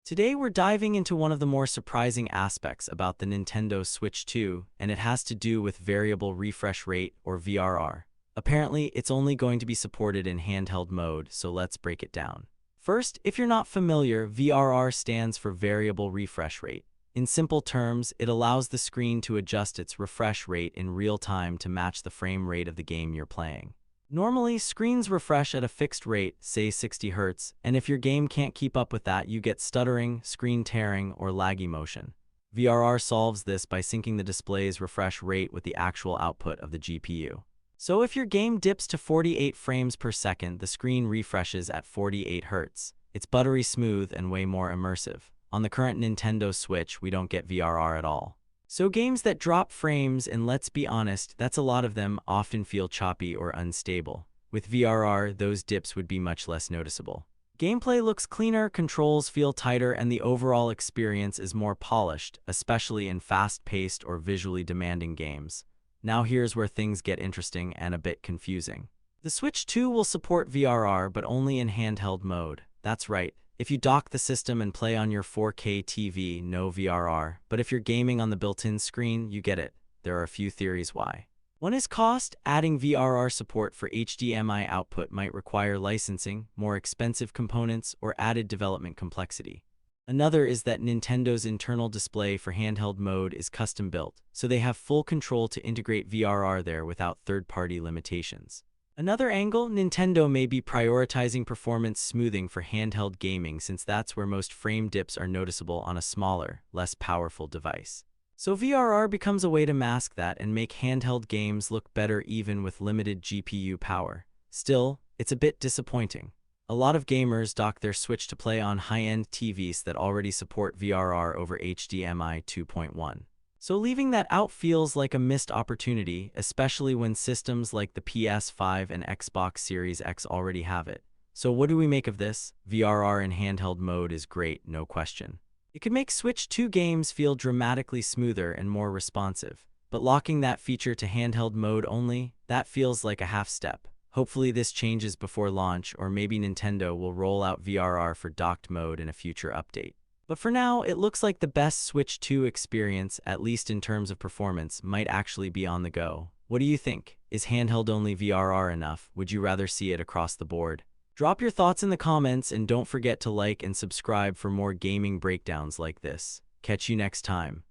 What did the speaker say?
Today we're diving into one of the more surprising aspects about the Nintendo Switch 2, and it has to do with variable refresh rate, or VRR. Apparently, it's only going to be supported in handheld mode, so let's break it down. First, if you're not familiar, VRR stands for variable refresh rate. In simple terms, it allows the screen to adjust its refresh rate in real time to match the frame rate of the game you're playing. Normally, screens refresh at a fixed rate, say 60 Hz, and if your game can't keep up with that, you get stuttering, screen tearing, or laggy motion. VRR solves this by syncing the display's refresh rate with the actual output of the GPU. So if your game dips to 48 frames per second, the screen refreshes at 48 Hz. It's buttery smooth and way more immersive. On the current Nintendo Switch, we don't get VRR at all. So games that drop frames, and let's be honest, that's a lot of them, often feel choppy or unstable. With VRR, those dips would be much less noticeable. Gameplay looks cleaner, controls feel tighter, and the overall experience is more polished, especially in fast-paced or visually demanding games. Now here's where things get interesting and a bit confusing. The Switch 2 will support VRR, but only in handheld mode. That's right. If you dock the system and play on your 4K TV, no VRR, but if you're gaming on the built-in screen, you get it. There are a few theories why. One is cost. Adding VRR support for HDMI output might require licensing, more expensive components, or added development complexity. Another is that Nintendo's internal display for handheld mode is custom-built, so they have full control to integrate VRR there without third-party limitations. Another angle, Nintendo may be prioritizing performance smoothing for handheld gaming since that's where most frame dips are noticeable on a smaller, less powerful device. So VRR becomes a way to mask that and make handheld games look better even with limited GPU power. Still, it's a bit disappointing. A lot of gamers dock their Switch to play on high-end TVs that already support VRR over HDMI 2.1. So leaving that out feels like a missed opportunity, especially when systems like the PS5 and Xbox Series X already have it. So what do we make of this? VRR in handheld mode is great, no question. It could make Switch 2 games feel dramatically smoother and more responsive. But locking that feature to handheld mode only, that feels like a half step. Hopefully this changes before launch, or maybe Nintendo will roll out VRR for docked mode in a future update. But for now, it looks like the best Switch 2 experience, at least in terms of performance, might actually be on the go. What do you think? Is handheld-only VRR enough? Would you rather see it across the board? Drop your thoughts in the comments, and don't forget to like and subscribe for more gaming breakdowns like this. Catch you next time.